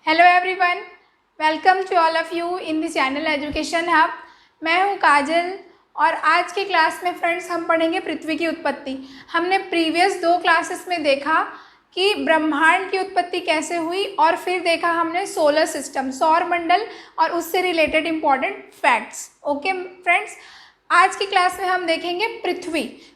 Hello everyone, welcome to all of you in the channel education hub. मैं हूं काजल और आज की क्लास में फ्रेंड्स हम पढ़ेंगे पृथ्वी की उत्पत्ति। हमने प्रीवियस 2 क्लासेस में देखा कि ब्रह्मांड की उत्पत्ति कैसे हुई और फिर देखा हमने सोलर सिस्टम, सौर मंडल और उससे related important facts. Okay friends, आज की क्लास में हम देखेंगे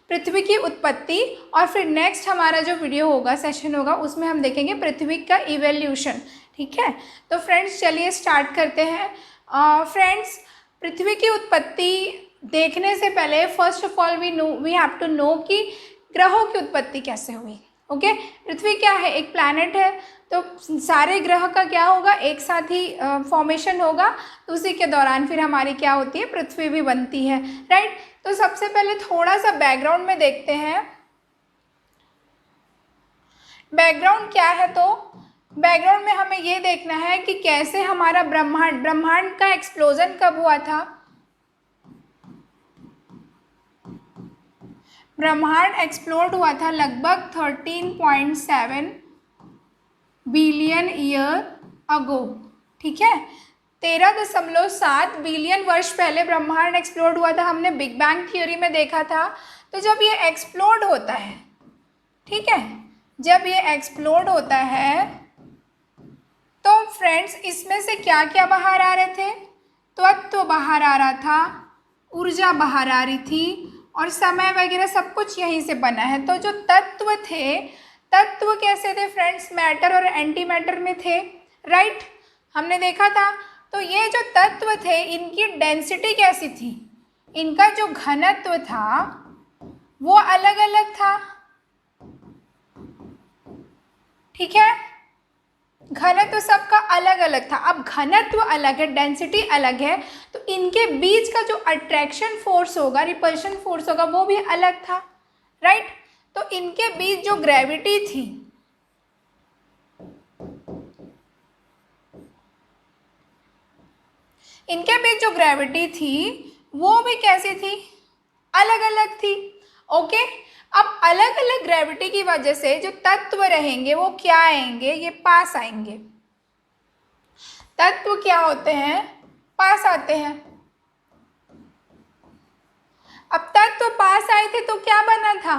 पृथ्वी की उत्पत्ति और फिर नेक्स्ट हमारा जो वीडियो होगा, सेशन होगा, उसमें हम देखेंगे पृथ्वी का इवोल्यूशन। ठीक है, तो फ्रेंड्स चलिए स्टार्ट करते हैं। फ्रेंड्स, पृथ्वी की उत्पत्ति देखने से पहले first of all we have to know कि ग्रहों की उत्पत्ति कैसे हुई। ओके, पृथ्वी क्या है? एक प्लैनेट है, तो सारे ग्रह का क्या होगा, एक साथ ही फॉर्मेशन होगा, तो उसी के दौरान फिर हमारी क्या होती है, पृथ्वी भी बनती है। राइट, तो सबसे पहले थोड़ा सा बैकग्राउंड में देखते हैं। बैकग्राउंड क्या है? तो बैकग्राउंड में हमें ये देखना है कि कैसे हमारा ब्रह्मांड का एक्सप्लोजन कब हुआ था। ब्रह्मांड एक्सप्लोड हुआ था लगभग 13.7 बिलियन ईयर अगो। ठीक है, 13.7 बिलियन वर्ष पहले ब्रह्मांड एक्सप्लोड हुआ था। हमने बिग बैंग थ्योरी में देखा था। तो जब ये एक्सप्लोड होता है, ठीक है, जब ये एक्सप्लोड होता है तो फ्रेंड्स इसमें से क्या क्या बाहर आ रहे थे? तत्व बाहर आ रहा था, ऊर्जा बाहर आ रही थी और समय वगैरह सब कुछ यहीं से बना है। तो जो तत्व थे, तत्व कैसे थे फ्रेंड्स? मैटर और एंटी मैटर में थे। राइट, हमने देखा था। तो ये जो तत्व थे, इनकी डेंसिटी कैसी थी? इनका जो घनत्व था वो अलग अलग था। ठीक है, घनत्व सबका अलग अलग था। अब घनत्व अलग है, डेंसिटी अलग है, तो इनके बीच का जो अट्रैक्शन फोर्स होगा, रिपल्शन फोर्स होगा, वो भी अलग था। राइट, तो इनके बीच जो ग्रेविटी थी, इनके बीच जो ग्रेविटी थी वो भी कैसी थी? अलग अलग थी। ओके, अब अलग अलग ग्रेविटी की वजह से जो तत्व रहेंगे वो क्या आएंगे? ये पास आएंगे। तत्व क्या होते हैं? पास आते हैं। अब तत्व पास आए थे तो क्या बना था?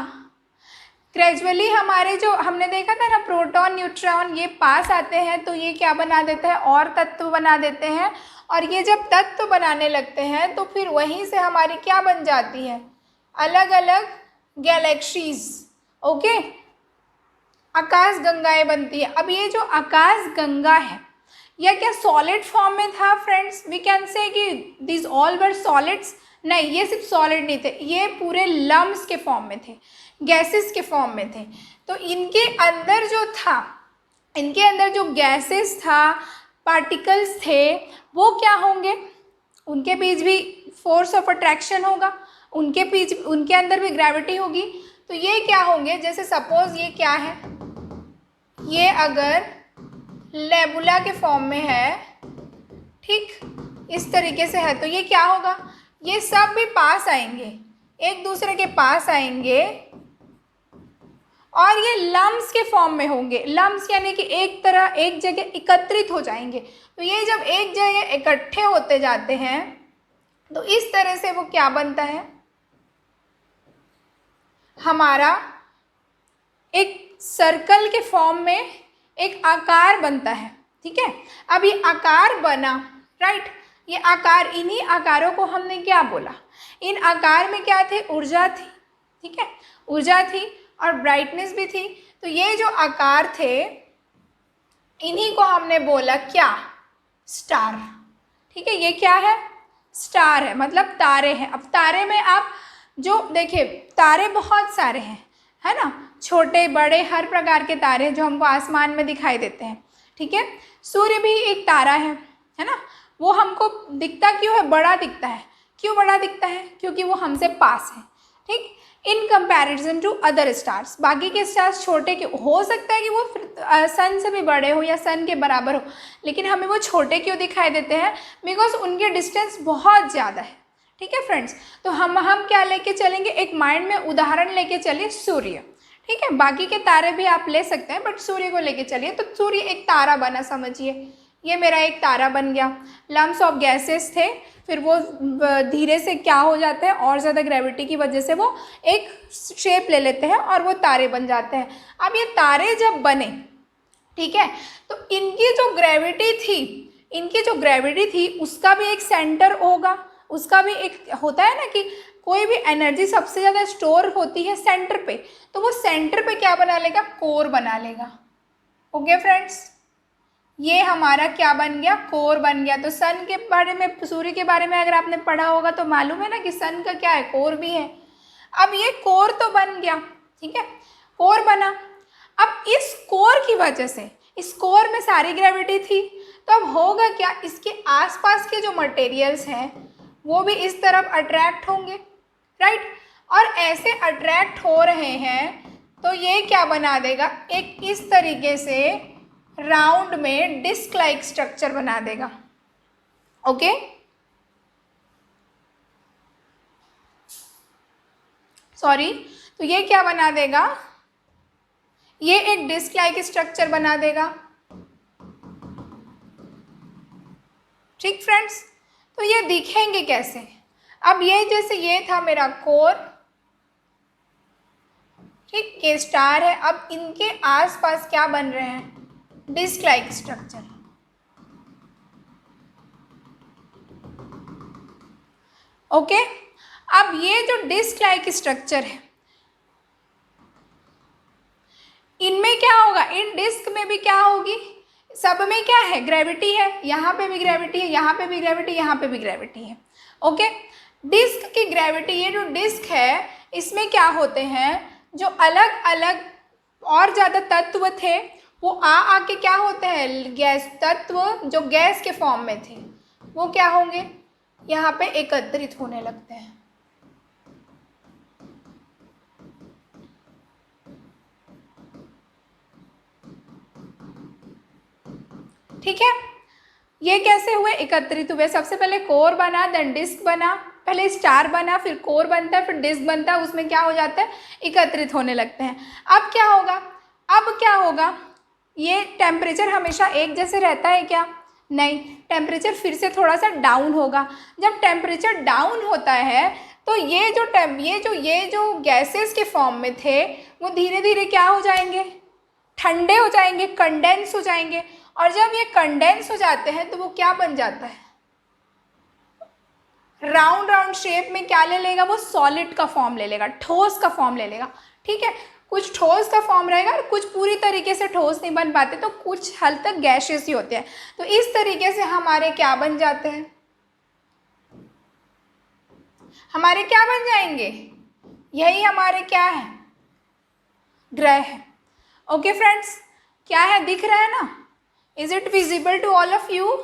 ग्रेजुअली हमारे जो हमने देखा था ना, प्रोटॉन न्यूट्रॉन, ये पास आते हैं तो ये क्या बना देते हैं? और तत्व बना देते हैं। और ये जब तत्व बनाने लगते हैं तो फिर वहीं से हमारी क्या बन जाती है? अलग अलग गैलेक्सीज। ओके, आकाश गंगाएं बनती है। अब ये जो आकाश गंगा है, यह क्या सॉलिड फॉर्म में था फ्रेंड्स? वी कैन से कि दिस ऑल वर सॉलिड्स? नहीं, ये सिर्फ सॉलिड नहीं थे, ये पूरे लम्स के फॉर्म में थे, गैसेस के फॉर्म में थे। तो इनके अंदर जो था, इनके अंदर जो गैसेस था, पार्टिकल्स थे, वो क्या होंगे? उनके बीच भी फोर्स ऑफ अट्रैक्शन होगा, उनके बीच, उनके अंदर भी ग्रेविटी होगी। तो ये क्या होंगे? जैसे सपोज ये क्या है, ये अगर नेबुला के फॉर्म में है, ठीक, इस तरीके से है, तो ये क्या होगा? ये सब भी पास आएंगे, एक दूसरे के पास आएंगे और ये लम्स के फॉर्म में होंगे। लम्स यानी कि एक तरह, एक जगह एकत्रित हो जाएंगे। तो ये जब एक जगह इकट्ठे होते जाते हैं तो इस तरह से वो क्या बनता है? हमारा एक सर्कल के फॉर्म में एक आकार बनता है। ठीक है, अब ये आकार बना, राइट, ये आकार, इन्हीं आकारों को हमने क्या बोला? इन आकार में क्या थे? ऊर्जा थी। ठीक है, ऊर्जा थी और ब्राइटनेस भी थी। तो ये जो आकार थे, इन्हीं को हमने बोला क्या? स्टार। ठीक है, ये क्या है? स्टार है, मतलब तारे हैं। अब तारे में आप जो देखिए, तारे बहुत सारे हैं, है ना, छोटे बड़े हर प्रकार के तारे जो हमको आसमान में दिखाई देते हैं। ठीक है, सूर्य भी एक तारा है ना। वो हमको दिखता क्यों है? बड़ा दिखता है। क्यों बड़ा दिखता है? क्योंकि वो हमसे पास है। ठीक, in comparison to other stars. बाकी के स्टार्स छोटे क्यों हो सकता है कि वो सन से भी बड़े हो या सन के बराबर हो, लेकिन हमें वो छोटे क्यों दिखाई देते हैं? बिकॉज उनके डिस्टेंस बहुत ज़्यादा है। ठीक है फ्रेंड्स, तो हम क्या लेके चलेंगे? एक माइंड में उदाहरण लेके चले, सूर्य। ठीक है, बाकी के तारे भी आप ले सकते हैं बट सूर्य को लेके चलिए। तो सूर्य एक तारा बना, समझिए ये मेरा एक तारा बन गया। लम्स ऑफ गैसेस थे, फिर वो धीरे से क्या हो जाते हैं, और ज़्यादा ग्रेविटी की वजह से वो एक शेप ले लेते हैं और वो तारे बन जाते हैं। अब ये तारे जब बने, ठीक है, तो इनकी जो ग्रेविटी थी उसका भी एक सेंटर होगा, उसका भी एक होता है ना कि कोई भी एनर्जी सबसे ज़्यादा स्टोर होती है सेंटर पे, तो वो सेंटर पे क्या बना लेगा, कोर बना लेगा। ओके फ्रेंड्स, ये हमारा क्या बन गया, कोर बन गया। तो सन के बारे में, सूर्य के बारे में अगर आपने पढ़ा होगा तो मालूम है ना कि सन का क्या है, कोर भी है। अब ये कोर तो बन गया, ठीक है, कोर बना। अब इस कोर की वजह से, इस कोर में सारी ग्रेविटी थी, तो अब होगा क्या, इसके आसपास के जो मटेरियल्स हैं वो भी इस तरफ अट्रैक्ट होंगे, राइट। और ऐसे अट्रैक्ट हो रहे हैं तो ये क्या बना देगा, एक इस तरीके से राउंड में डिस्क लाइक स्ट्रक्चर बना देगा। ओके, सॉरी, तो ये क्या बना देगा, ये एक डिस्क लाइक स्ट्रक्चर बना देगा। ठीक फ्रेंड्स, तो ये दिखेंगे कैसे, अब ये जैसे ये था मेरा कोर, ठीक, ये स्टार है। अब इनके आसपास क्या बन रहे हैं, डिस्क लाइक स्ट्रक्चर। ओके, अब ये जो डिस्क लाइक स्ट्रक्चर है, इनमें क्या होगा, इन डिस्क में भी क्या होगी, सब में क्या है, ग्रेविटी है, यहाँ पे भी ग्रेविटी है, यहाँ पे भी ग्रेविटी, यहाँ पे भी ग्रेविटी है। ओके, डिस्क की ग्रेविटी, ये जो डिस्क है इसमें क्या होते हैं, जो अलग अलग और ज़्यादा तत्व थे वो आके क्या होते हैं, गैस तत्व जो गैस के फॉर्म में थे वो क्या होंगे, यहाँ पे एकत्रित होने लगते हैं। ठीक है, ये कैसे हुए, एकत्रित हुए। सबसे पहले कोर बना, देन डिस्क बना, पहले स्टार बना, फिर कोर बनता है, फिर डिस्क बनता है, उसमें क्या हो जाता है, एकत्रित होने लगते हैं। अब क्या होगा, ये टेम्परेचर हमेशा एक जैसे रहता है क्या, नहीं, टेम्परेचर फिर से थोड़ा सा डाउन होगा। जब टेम्परेचर डाउन होता है तो ये जो गैसेस के फॉर्म में थे वो धीरे धीरे क्या हो जाएंगे, ठंडे हो जाएंगे, कंडेंस हो जाएंगे। और जब ये कंडेंस हो जाते हैं तो वो क्या बन जाता है, राउंड शेप में क्या ले लेगा, वो सॉलिड का फॉर्म ले लेगा, ठोस का फॉर्म ले लेगा। ठीक है, कुछ ठोस का फॉर्म रहेगा और कुछ पूरी तरीके से ठोस नहीं बन पाते, तो कुछ हद तक गैशियस ही होते हैं। तो इस तरीके से हमारे क्या बन जाते हैं, हमारे क्या बन जाएंगे, यही हमारे क्या है, ग्रह है। ओके फ्रेंड्स, क्या है, दिख रहा है ना, is it visible to all of you,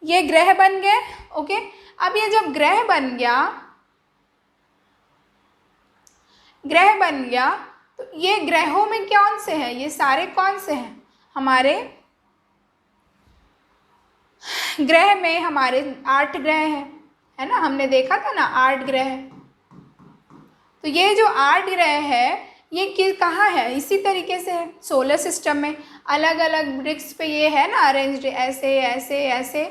ये ग्रह बन गए। ओके, अब ये जब ग्रह बन गया तो ये ग्रहों में कौन से हैं, ये सारे कौन से हैं, हमारे ग्रह में हमारे 8 ग्रह हैं, है ना, हमने देखा था ना 8 ग्रह। तो ये जो 8 ग्रह है ये कहाँ है, इसी तरीके से है सोलर सिस्टम में, अलग अलग ब्रिक्स पे ये है ना अरेंज्ड, ऐसे ऐसे ऐसे।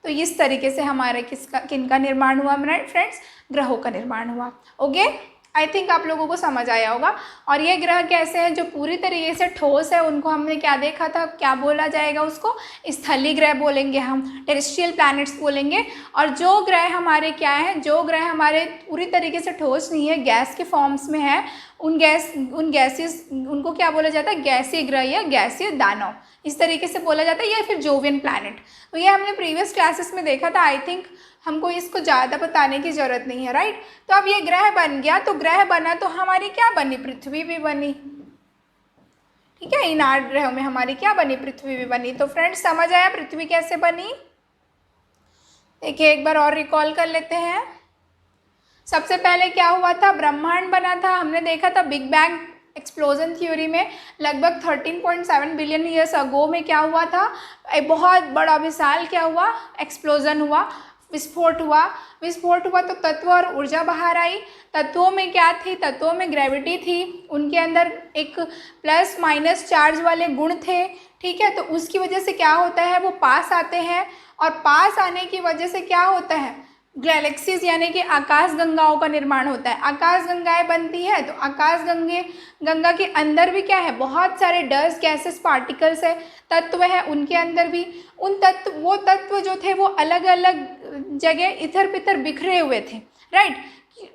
तो इस तरीके से हमारे किनका निर्माण हुआ फ्रेंड्स, ग्रहों का निर्माण हुआ। ओके, आई थिंक आप लोगों को समझ आया होगा। और ये ग्रह कैसे हैं, जो पूरी तरीके से ठोस है, उनको हमने क्या देखा था, क्या बोला जाएगा उसको, स्थलीय ग्रह बोलेंगे हम, टेरेस्ट्रियल प्लैनेट्स बोलेंगे। और जो ग्रह हमारे क्या हैं, जो ग्रह हमारे पूरी तरीके से ठोस नहीं है, गैस के फॉर्म्स में है, उन गैसेस उनको क्या बोला जाता है, गैसीय ग्रह या गैसीय दानव, इस तरीके से बोला जाता है, या फिर जोवियन प्लैनेट। तो ये हमने प्रीवियस क्लासेस में देखा था, आई थिंक हमको इसको ज़्यादा बताने की ज़रूरत नहीं है, राइट। तो अब ये ग्रह बन गया, तो ग्रह बना तो हमारी क्या बनी, पृथ्वी भी बनी। ठीक है, इन 8 ग्रहों में हमारी क्या बनी, पृथ्वी भी बनी। तो फ्रेंड्स समझ आया पृथ्वी कैसे बनी, देखिए एक बार और रिकॉल कर लेते हैं। सबसे पहले क्या हुआ था, ब्रह्मांड बना था, हमने देखा था बिग बैंग एक्सप्लोजन थ्योरी में लगभग 13.7 बिलियन ईयर्स अगो में क्या हुआ था, एक बहुत बड़ा विशाल क्या हुआ, एक्सप्लोजन हुआ। विस्फोट हुआ। विस्फोट हुआ तो तत्व और ऊर्जा बाहर आई। तत्वों में क्या थी? तत्वों में ग्रेविटी थी, उनके अंदर एक प्लस माइनस चार्ज वाले गुण थे, ठीक है। तो उसकी वजह से क्या होता है, वो पास आते हैं, और पास आने की वजह से क्या होता है, गैलेक्सीज यानी कि आकाश गंगाओं का निर्माण होता है। आकाश गंगाएं बनती है, तो आकाश गंगा के अंदर भी क्या है, बहुत सारे डस्ट गैसेस पार्टिकल्स है, तत्व है, उनके अंदर भी वो तत्व जो थे वो अलग अलग जगह इधर पिधर बिखरे हुए थे, राइट,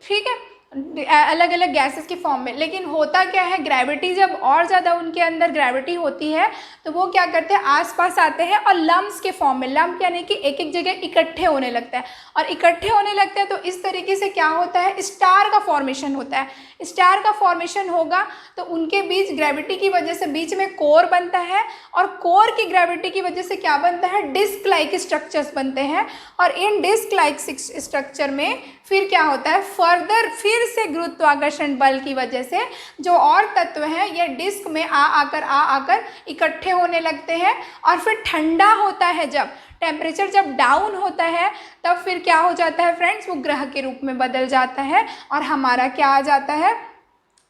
ठीक है, अलग अलग गैसेस के फॉर्म में। लेकिन होता क्या है, ग्रेविटी जब और ज़्यादा उनके अंदर ग्रेविटी होती है तो वो क्या करते हैं, आसपास आते हैं और लम्प्स के फॉर्म में, लम्प यानी कि एक एक जगह इकट्ठे होने लगता है, और इकट्ठे होने लगते हैं तो इस तरीके से क्या होता है, स्टार का फॉर्मेशन होता है। स्टार का फॉर्मेशन होगा तो उनके बीच ग्रेविटी की वजह से बीच में कोर बनता है, और कोर की ग्रेविटी की वजह से क्या बनता है, डिस्क लाइक स्ट्रक्चर्स बनते हैं, और इन डिस्क लाइक स्ट्रक्चर में फिर क्या होता है, फर्दर फिर से गुरुत्वाकर्षण बल की वजह से जो और तत्व हैं ये डिस्क में आकर इकट्ठे होने लगते हैं, और फिर ठंडा होता है, जब टेम्परेचर जब डाउन होता है तब फिर क्या हो जाता है फ्रेंड्स, वो ग्रह के रूप में बदल जाता है, और हमारा क्या आ जाता है,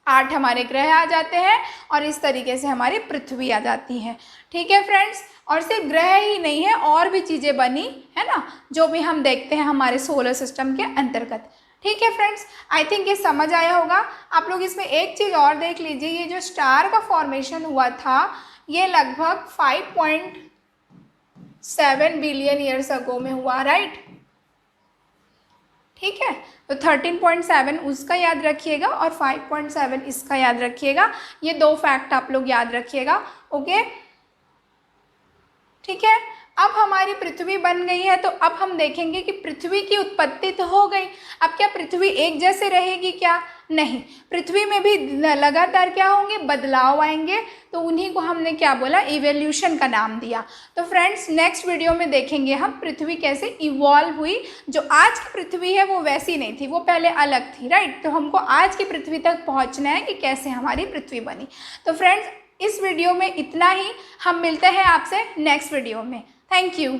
8 हमारे ग्रह आ जाते हैं, और इस तरीके से हमारी पृथ्वी आ जाती है, ठीक है फ्रेंड्स। और सिर्फ ग्रह ही नहीं है, और भी चीज़ें बनी है ना, जो भी हम देखते हैं हमारे सोलर सिस्टम के अंतर्गत, ठीक है फ्रेंड्स। आई थिंक ये समझ आया होगा। आप लोग इसमें एक चीज़ और देख लीजिए, ये जो स्टार का फॉर्मेशन हुआ था ये लगभग 5.7 बिलियन ईयर्स अगो में हुआ, राइट, ठीक है। तो 13.7 उसका याद रखिएगा और 5.7 इसका याद रखिएगा, ये 2 फैक्ट आप लोग याद रखिएगा, ओके, ठीक है। अब हमारी पृथ्वी बन गई है, तो अब हम देखेंगे कि पृथ्वी की उत्पत्ति तो हो गई, अब क्या पृथ्वी एक जैसे रहेगी क्या? नहीं, पृथ्वी में भी लगातार क्या होंगे, बदलाव आएंगे, तो उन्हीं को हमने क्या बोला, इवोल्यूशन का नाम दिया। तो फ्रेंड्स नेक्स्ट वीडियो में देखेंगे हम पृथ्वी कैसे इवॉल्व हुई। जो आज की पृथ्वी है वो वैसी नहीं थी, वो पहले अलग थी, राइट। तो हमको आज की पृथ्वी तक पहुँचना है कि कैसे हमारी पृथ्वी बनी। तो फ्रेंड्स इस वीडियो में इतना ही, हम मिलते हैं आपसे नेक्स्ट वीडियो में। Thank you.